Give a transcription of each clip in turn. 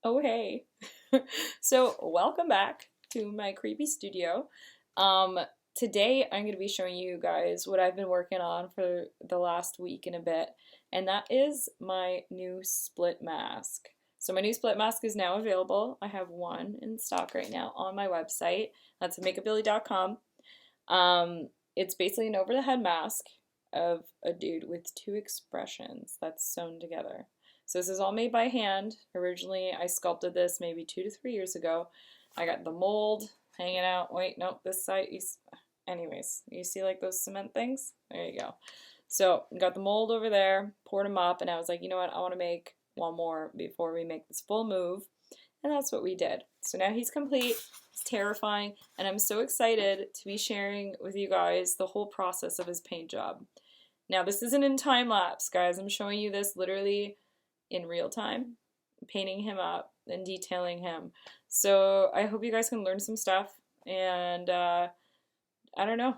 Oh, hey. So, welcome back to my creepy studio. Um, Today I'm going to be showing you guys what I've been working on for the last week and a bit, and that is my new split mask. So, my new split mask is now available. I have one in stock right now on my website. That's makeupbilly.com. It's basically an over the head mask of a dude with two expressions that's sewn together. So this is all made by hand. Originally, I sculpted this maybe 2 to 3 years ago. I got the mold hanging out. Wait, nope, this side. Anyways, you see like those cement things? There you go. So got the mold over there, poured them up, and I was like, you know what? I want to make one more before we make this full move. And that's what we did. So now he's complete. It's terrifying, and I'm so excited to be sharing with you guys the whole process of his paint job. Now, this isn't in time lapse, guys. I'm showing you this literally in real time, painting him up and detailing him. So I hope you guys can learn some stuff, and I don't know,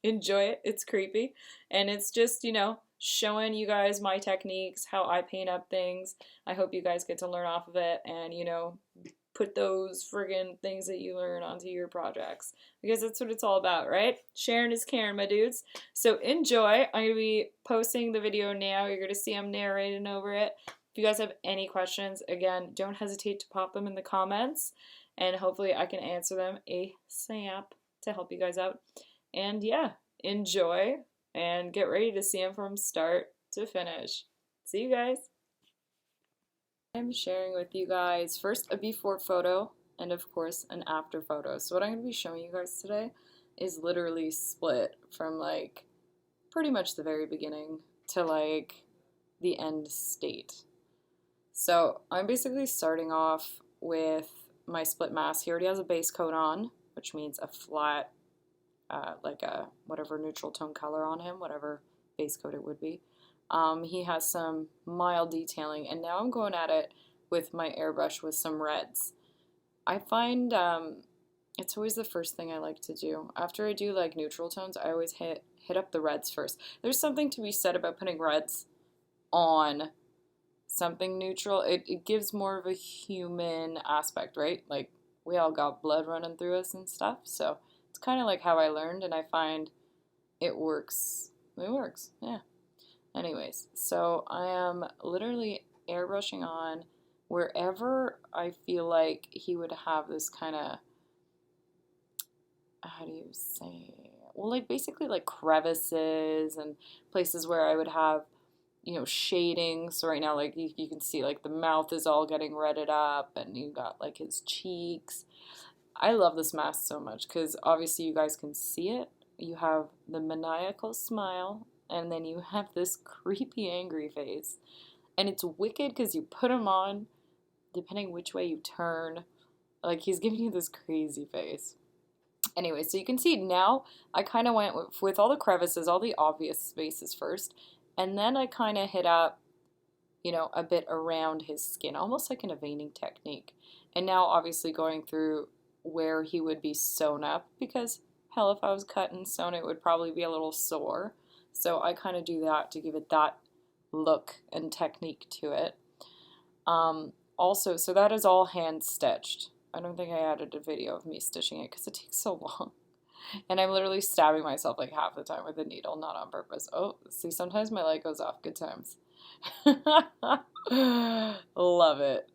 enjoy it. It's creepy, and it's just, showing you guys my techniques, how I paint up things. I hope you guys get to learn off of it and, put those friggin' things that you learn onto your projects, because that's what it's all about, right? Sharing is caring, my dudes. So enjoy. I'm going to be posting the video now. You're going to see I'm narrating over it. If you guys have any questions, again, don't hesitate to pop them in the comments, and hopefully I can answer them ASAP to help you guys out. And yeah, enjoy and get ready to see them from start to finish. See you guys. I'm sharing with you guys first a before photo and of course an after photo. So what I'm going to be showing you guys today is literally split from like pretty much the very beginning to like the end state. So I'm basically starting off with my split mask. He already has a base coat on, which means a flat, like a whatever neutral tone color on him, whatever base coat it would be. He has some mild detailing, and now I'm going at it with my airbrush with some reds. I find it's always the first thing I like to do. After I do like neutral tones, I always hit up the reds first. There's something to be said about putting reds on something neutral. It gives more of a human aspect, right? Like we all got blood running through us and stuff. So it's kind of like how I learned, and I find it works. It works, yeah. Anyways, so I am literally airbrushing on wherever I feel like he would have this kind of, how do you say, well, like basically like crevices and places where I would have, shading. So right now, like you can see like the mouth is all getting redded up and you got like his cheeks. I love this mask so much because obviously you guys can see it. You have the maniacal smile, and then you have this creepy angry face. And it's wicked because you put him on, depending which way you turn, like he's giving you this crazy face. Anyway, so you can see now I kind of went with all the crevices, all the obvious spaces first, and then I kind of hit up, a bit around his skin, almost like in a veining technique. And now obviously going through where he would be sewn up, because hell, if I was cut and sewn, it would probably be a little sore. So I kind of do that to give it that look and technique to it. Also, so that is all hand stitched. I don't think I added a video of me stitching it because it takes so long. And I'm literally stabbing myself like half the time with a needle, not on purpose. Oh, see, sometimes my light goes off. Good times. Love it.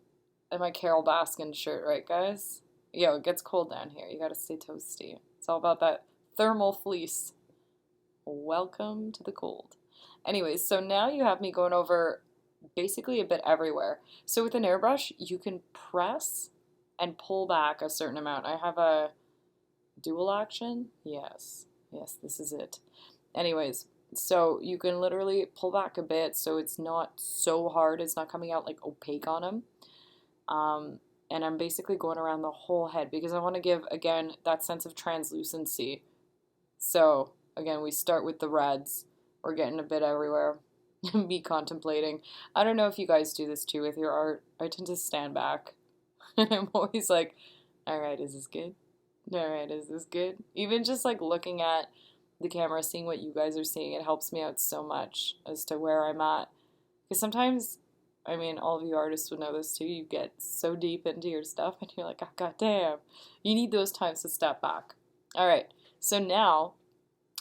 And my Carol Baskin shirt, right, guys? Yo, it gets cold down here. You gotta stay toasty. It's all about that thermal fleece. Welcome to the cold. Anyways, so now you have me going over basically a bit everywhere. So with an airbrush, you can press and pull back a certain amount. I have a dual action. Yes, this is it. Anyways, so you can literally pull back a bit so it's not so hard. It's not coming out like opaque on him. And I'm basically going around the whole head because I want to give, again, that sense of translucency. So, again, we start with the reds. We're getting a bit everywhere. Me contemplating. I don't know if you guys do this too with your art. I tend to stand back. And I'm always like, all right, is this good? All right, is this good? Even just like looking at the camera, seeing what you guys are seeing, it helps me out so much as to where I'm at. Because sometimes I mean, all of you artists would know this too. You get so deep into your stuff and you're like, oh, God damn. You need those times to step back. All right, so now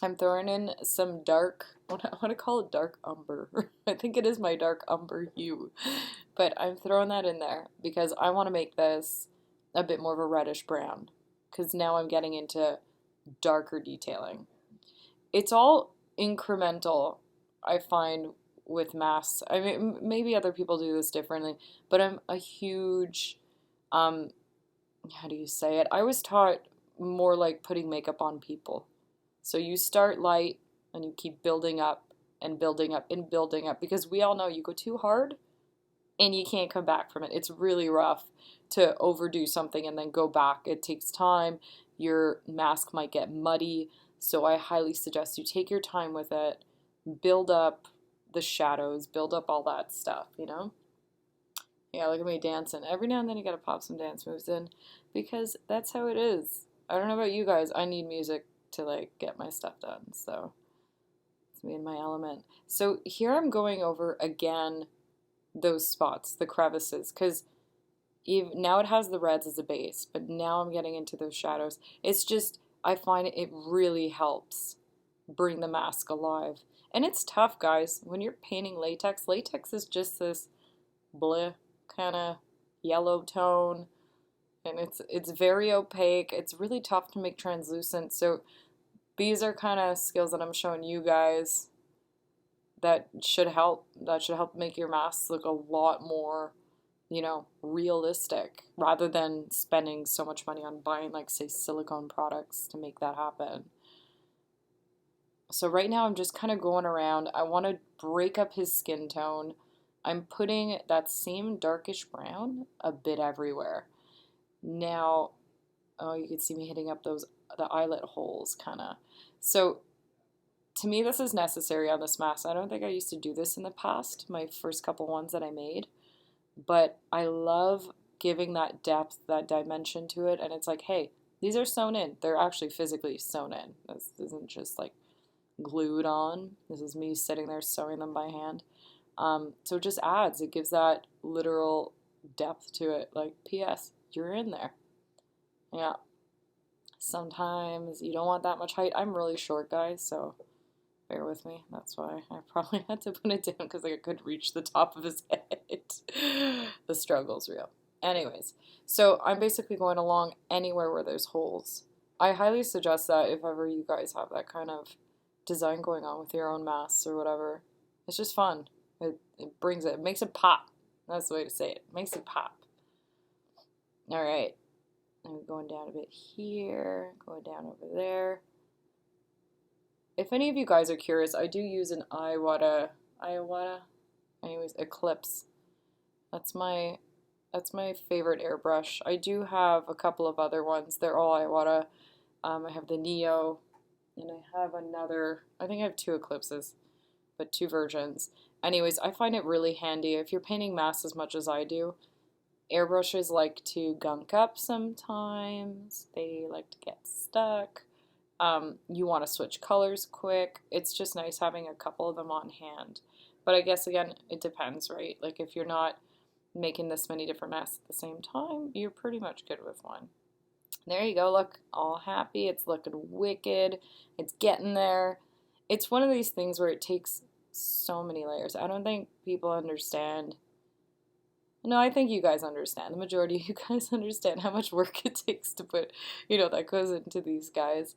I'm throwing in some dark, what I want to call it dark umber. I think it is my dark umber hue. But I'm throwing that in there because I want to make this a bit more of a reddish brown. Because now I'm getting into darker detailing. It's all incremental, I find, with masks. I mean, maybe other people do this differently, but I'm a huge, um, how do you say it? I was taught more like putting makeup on people. So you start light and you keep building up and building up and building up because we all know you go too hard and you can't come back from it. It's really rough to overdo something and then go back. It takes time. Your mask might get muddy. So I highly suggest you take your time with it, build up the shadows, build up all that stuff, you know? Yeah, look at me dancing. Every now and then you gotta pop some dance moves in because that's how it is. I don't know about you guys. I need music to like get my stuff done. So it's me in my element. So here I'm going over again those spots, the crevices, because now it has the reds as a base, but now I'm getting into those shadows. It's just, I find it really helps bring the mask alive. And it's tough, guys. When you're painting latex, latex is just this bleh kind of yellow tone, and it's very opaque. It's really tough to make translucent. So these are kind of skills that I'm showing you guys that should help. That should help make your masks look a lot more, you know, realistic rather than spending so much money on buying, like, say, silicone products to make that happen. So right now I'm just kind of going around. I want to break up his skin tone. I'm putting that same darkish brown a bit everywhere. Now, oh, you can see me hitting up the eyelid holes kind of. So to me, this is necessary on this mask. I don't think I used to do this in the past, my first couple ones that I made, but I love giving that depth, that dimension to it. And it's like, hey, these are sewn in. They're actually physically sewn in. This isn't just like glued on. This is me sitting there sewing them by hand. So it just adds, it gives that literal depth to it. Like, P.S., you're in there. Yeah. Sometimes you don't want that much height. I'm really short, guys, so bear with me. That's why I probably had to put it down because I couldn't reach the top of his head. The struggle's real. Anyways, so I'm basically going along anywhere where there's holes. I highly suggest that if ever you guys have that kind of design going on with your own masks or whatever. It's just fun. It brings it makes it pop. That's the way to say it. It makes it pop. All right. I'm going down a bit here, going down over there. If any of you guys are curious, I do use an anyways, Eclipse. That's my favorite airbrush. I do have a couple of other ones. They're all Iwata. I have the Neo, and I have another, I think I have two Eclipses, but two versions. Anyways, I find it really handy. If you're painting masks as much as I do, airbrushes like to gunk up sometimes. They like to get stuck. You want to switch colors quick. It's just nice having a couple of them on hand. But I guess, again, it depends, right? Like, if you're not making this many different masks at the same time, you're pretty much good with one. There you go. Look, all happy. It's looking wicked. It's getting there. It's one of these things where it takes so many layers. I don't think people understand. No, I think you guys understand. The majority of you guys understand how much work it takes to put, that goes into these guys.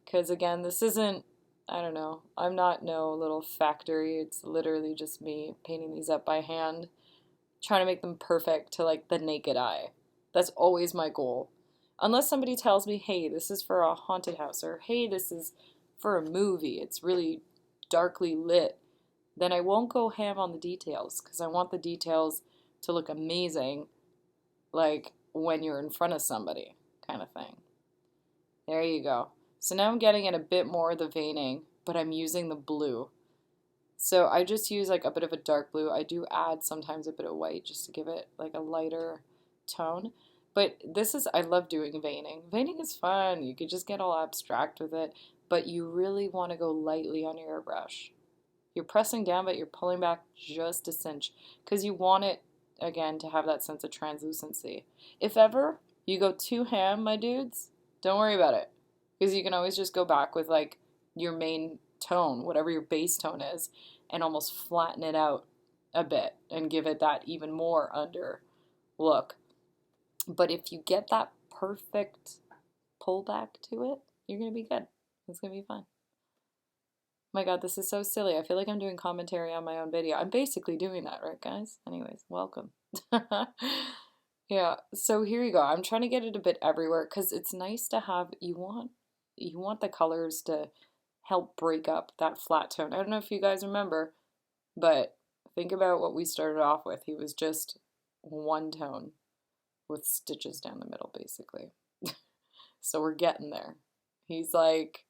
Because, again, this isn't, I don't know, I'm not no little factory. It's literally just me painting these up by hand, trying to make them perfect to, like, the naked eye. That's always my goal. Unless somebody tells me, hey, this is for a haunted house, or hey, this is for a movie, it's really darkly lit, then I won't go ham on the details, because I want the details to look amazing, like when you're in front of somebody, kind of thing. There you go. So now I'm getting in a bit more of the veining, but I'm using the blue. So I just use like a bit of a dark blue. I do add sometimes a bit of white just to give it like a lighter tone. But I love doing veining. Veining is fun. You could just get all abstract with it, but you really want to go lightly on your airbrush. You're pressing down, but you're pulling back just a cinch because you want it, again, to have that sense of translucency. If ever you go too ham, my dudes, don't worry about it because you can always just go back with like your main tone, whatever your base tone is, and almost flatten it out a bit and give it that even more under look. But if you get that perfect pullback to it, you're going to be good. It's going to be fine. My God, this is so silly. I feel like I'm doing commentary on my own video. I'm basically doing that, right, guys? Anyways, welcome. Yeah, so here you go. I'm trying to get it a bit everywhere because it's nice to have, you want the colors to help break up that flat tone. I don't know if you guys remember, but think about what we started off with. He was just one tone with stitches down the middle, basically. So we're getting there. He's like,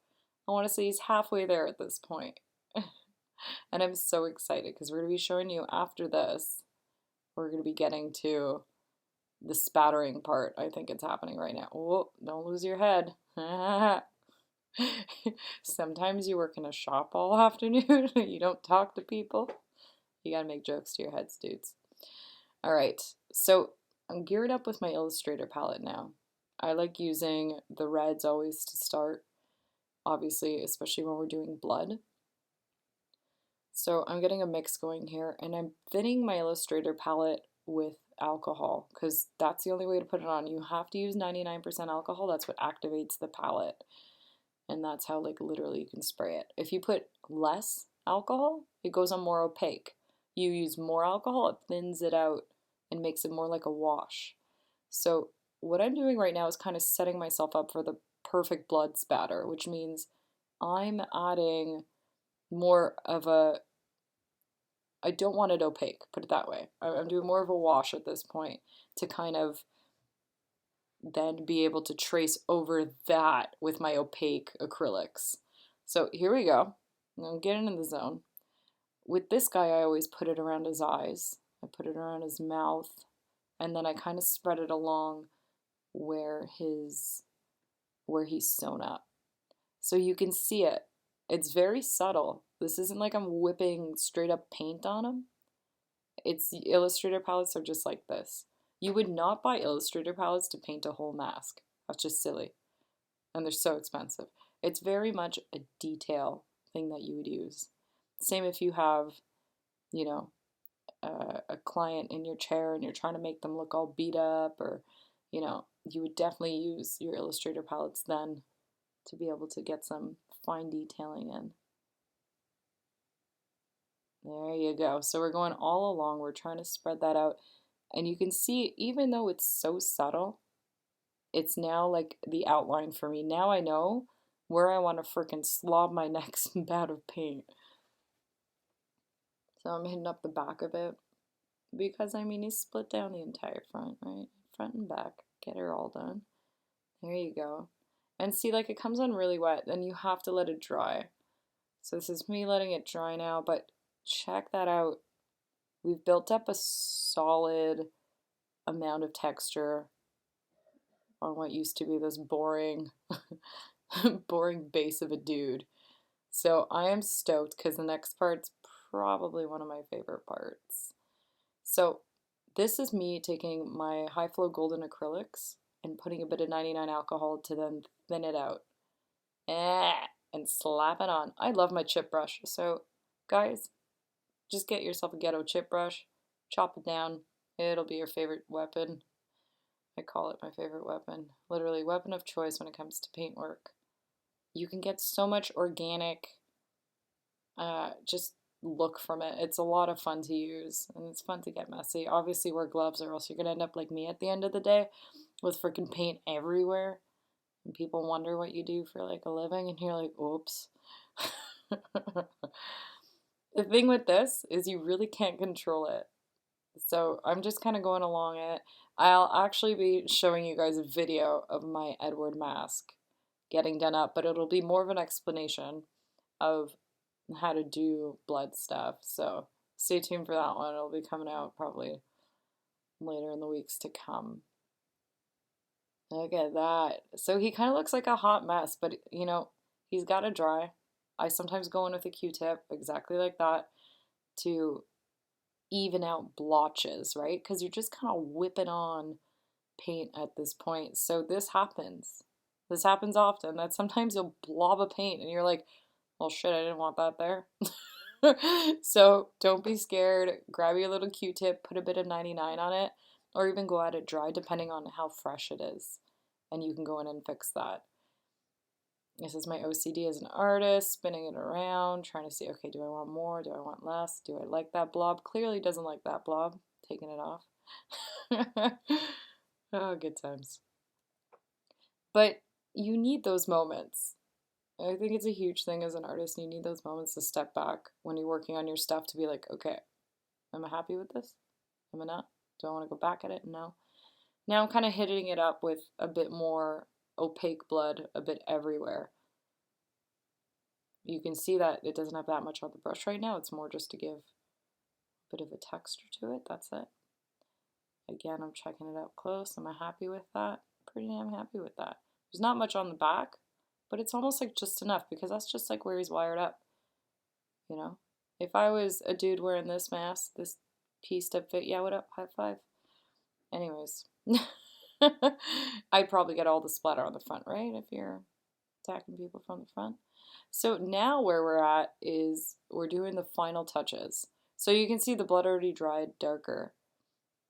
I want to say he's halfway there at this point. And I'm so excited because we're going to be showing you after this, we're going to be getting to the spattering part. I think it's happening right now. Oh, don't lose your head. Sometimes you work in a shop all afternoon. You don't talk to people. You got to make jokes to your heads, dudes. All right, so I'm geared up with my Illustrator palette now. I like using the reds always to start, obviously, especially when we're doing blood. So I'm getting a mix going here, and I'm thinning my Illustrator palette with alcohol, because that's the only way to put it on. You have to use 99% alcohol. That's what activates the palette, and that's how, like, literally you can spray it. If you put less alcohol, it goes on more opaque. You use more alcohol, it thins it out and makes it more like a wash. So what I'm doing right now is kind of setting myself up for the perfect blood spatter, which means I'm adding more of a, I don't want it opaque, put it that way. I'm doing more of a wash at this point to kind of then be able to trace over that with my opaque acrylics. So here we go. I'm getting in the zone. With this guy, I always put it around his eyes. I put it around his mouth, and then I kind of spread it along where he's sewn up. So you can see it. It's very subtle. This isn't like I'm whipping straight up paint on him. It's Illustrator palettes are just like this. You would not buy Illustrator palettes to paint a whole mask. That's just silly. And they're so expensive. It's very much a detail thing that you would use. Same if you have, you know, a client in your chair and you're trying to make them look all beat up, or, you know, you would definitely use your Illustrator palettes then to be able to get some fine detailing in. There you go. So we're going all along. We're trying to spread that out. And you can see, even though it's so subtle, it's now like the outline for me. Now I know where I want to frickin' slob my next bout of paint. So I'm hitting up the back of it because, I mean, he's split down the entire front, right? Front and back. Get her all done. There you go. And see, like, it comes on really wet, then you have to let it dry. So this is me letting it dry now, but check that out. We've built up a solid amount of texture on what used to be this boring, boring base of a dude. So I am stoked because the next part's probably one of my favorite parts. So this is me taking my high flow golden acrylics and putting a bit of 99 alcohol to then thin it out. And slap it on. I love my chip brush. So guys, just get yourself a ghetto chip brush, chop it down. It'll be your favorite weapon. I call it my favorite weapon. Literally, weapon of choice when it comes to paintwork. You can get so much organic just look from it. It's a lot of fun to use, and it's fun to get messy. Obviously, wear gloves or else you're going to end up like me at the end of the day with freaking paint everywhere. And people wonder what you do for like a living, and you're like, oops. The thing with this is you really can't control it. So I'm just kind of going along it. I'll actually be showing you guys a video of my Edward mask getting done up, but it'll be more of an explanation of how to do blood stuff. So stay tuned for that one. It'll be coming out probably later in the weeks to come. Look at that. So he kind of looks like a hot mess, but you know, he's got to dry. I sometimes go in with a Q-tip, exactly like that, to even out blotches, right? Because you're just kind of whipping on paint at this point. So this happens. This happens often, that sometimes you'll blob of paint and you're like, well, shit, I didn't want that there. So don't be scared. Grab your little Q-tip, put a bit of 99 on it, or even go at it dry, depending on how fresh it is. And you can go in and fix that. This is my OCD as an artist, spinning it around, trying to see, okay, do I want more? Do I want less? Do I like that blob? Clearly doesn't like that blob. Taking it off. Oh, good times. But you need those moments. I think it's a huge thing as an artist. You need those moments to step back when you're working on your stuff to be like, okay, am I happy with this? Am I not? Do I want to go back at it? No. Now I'm kind of hitting it up with a bit more opaque blood a bit everywhere. You can see that it doesn't have that much on the brush right now. It's more just to give a bit of a texture to it. That's it. Again, I'm checking it out close. Am I happy with that? Pretty damn happy with that. There's not much on the back, but it's almost like just enough because that's just like where he's wired up. You know? If I was a dude wearing this mask, this piece to fit, yeah, what up? High five. Anyways. I'd probably get all the splatter on the front, right? If you're attacking people from the front. So now where we're at is we're doing the final touches. So you can see the blood already dried darker.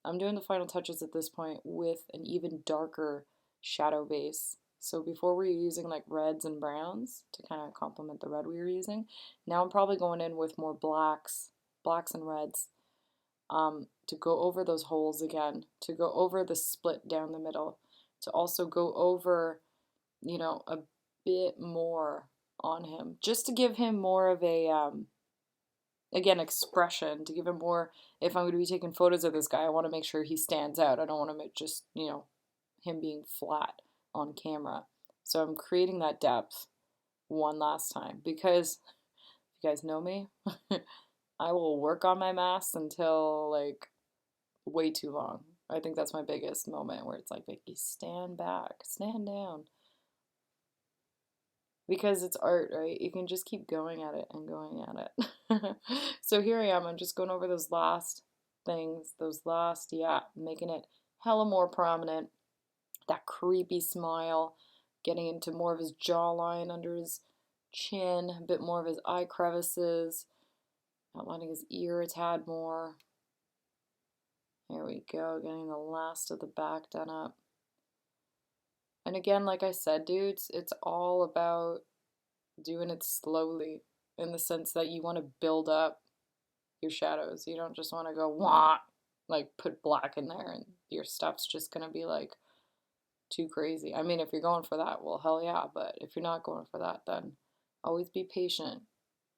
I'm doing the final touches at this point with an even darker shadow base. So before we were using like reds and browns to kind of complement the red we were using. Now I'm probably going in with more blacks and reds to go over those holes again, to go over the split down the middle, to also go over, you know, a bit more on him, just to give him more of a, again, expression, to give him more, if I'm going to be taking photos of this guy, I want to make sure he stands out. I don't want to just, you know, him being flat on camera. So I'm creating that depth one last time because if you guys know me, I will work on my masks until like way too long. I think that's my biggest moment where it's like, Vicky, stand back, stand down. Because it's art, right? You can just keep going at it and going at it. So here I am. I'm just going over those last things, those last, yeah, making it hella more prominent. That creepy smile, getting into more of his jawline under his chin, a bit more of his eye crevices, outlining his ear a tad more. There we go, getting the last of the back done up. And again, like I said, dudes, it's all about doing it slowly in the sense that you want to build up your shadows. You don't just want to go, wah, like put black in there and your stuff's just going to be like too crazy. I mean, if you're going for that, well, hell yeah. But if you're not going for that, then always be patient.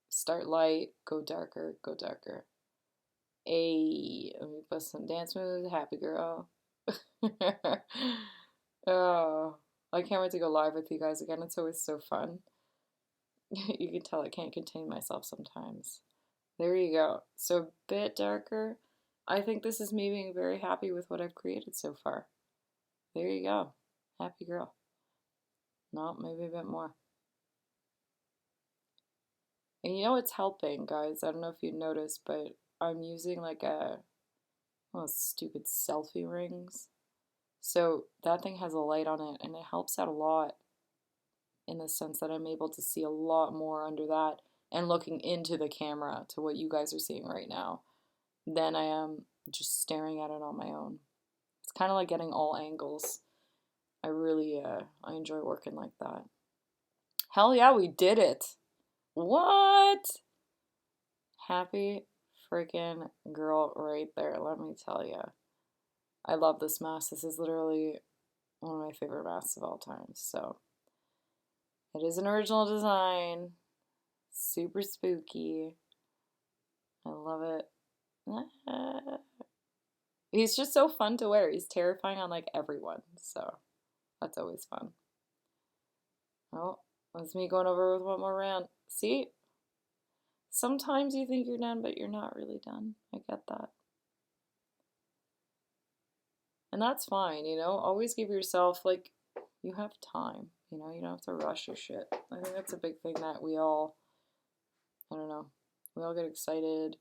Start light, go darker, go darker. Hey, let me bust some dance moves. Happy girl. Oh, I can't wait to go live with you guys again. It's always so fun. You can tell I can't contain myself sometimes. There you go. So a bit darker. I think this is me being very happy with what I've created so far. There you go. Happy girl. No, maybe a bit more. And you know it's helping, guys. I don't know if you noticed, but I'm using like stupid selfie rings. So that thing has a light on it and it helps out a lot in the sense that I'm able to see a lot more under that and looking into the camera to what you guys are seeing right now than I am just staring at it on my own. It's kind of like getting all angles. I really, I enjoy working like that. Hell yeah, we did it. What? Happy freaking girl right there, let me tell you. I love this mask. This is literally one of my favorite masks of all time. So it is an original design. Super spooky. I love it. He's just so fun to wear. He's terrifying on like everyone. So that's always fun. Oh, that's me going over with one more round. See? Sometimes you think you're done, but you're not really done. I get that. And that's fine, you know? Always give yourself, like, you have time. You know, you don't have to rush your shit. I think that's a big thing that we all I don't know. We all get excited.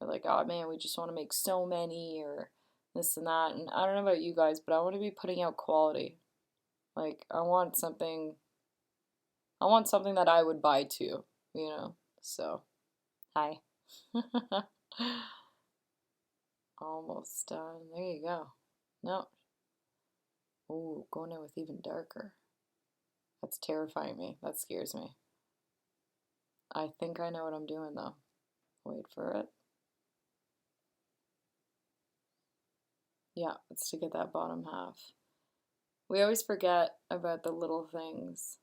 We're like, oh man, we just want to make so many or this and that. And I don't know about you guys, but I want to be putting out quality. Like I want something that I would buy too, you know. So, hi. Almost done. There you go. No. Ooh, going in with even darker. That's terrifying me. That scares me. I think I know what I'm doing though. Wait for it. Yeah, it's to get that bottom half. We always forget about the little things.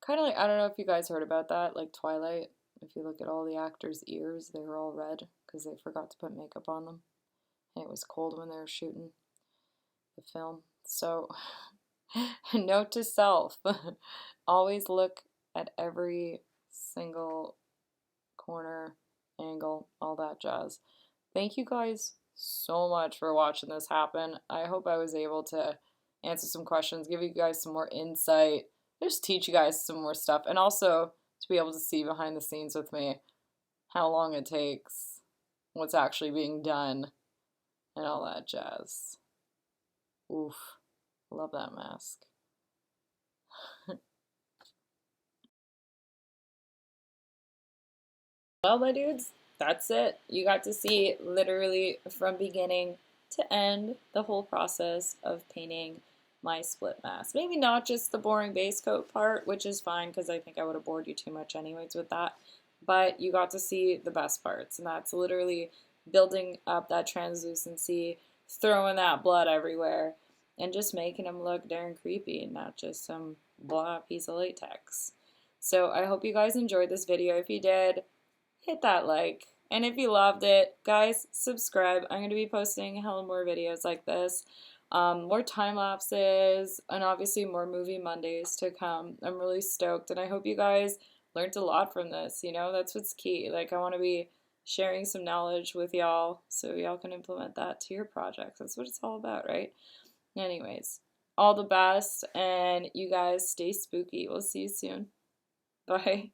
Kind of like, I don't know if you guys heard about that, like Twilight. If you look at all the actors' ears, they were all red because they forgot to put makeup on them. And it was cold when they were shooting the film. So, note to self, always look at every single corner, angle, all that jazz. Thank you guys so much for watching this happen. I hope I was able to answer some questions, give you guys some more insight, just teach you guys some more stuff, and also to be able to see behind the scenes with me how long it takes, what's actually being done, and all that jazz. Oof, love that mask. Well, my dudes, that's it. You got to see literally from beginning to end the whole process of painting my split mask. Maybe not just the boring base coat part, which is fine because I think I would have bored you too much anyways with that. But you got to see the best parts, and that's literally building up that translucency, throwing that blood everywhere, and just making them look darn creepy and not just some blah piece of latex. So I hope you guys enjoyed this video. If you did, hit that like. And if you loved it, guys, subscribe. I'm going to be posting hella more videos like this. More time lapses, and obviously more movie Mondays to come. I'm really stoked, and I hope you guys learned a lot from this. You know, that's what's key. Like, I want to be sharing some knowledge with y'all so y'all can implement that to your projects. That's what it's all about, right? Anyways, all the best, and you guys stay spooky. We'll see you soon. Bye.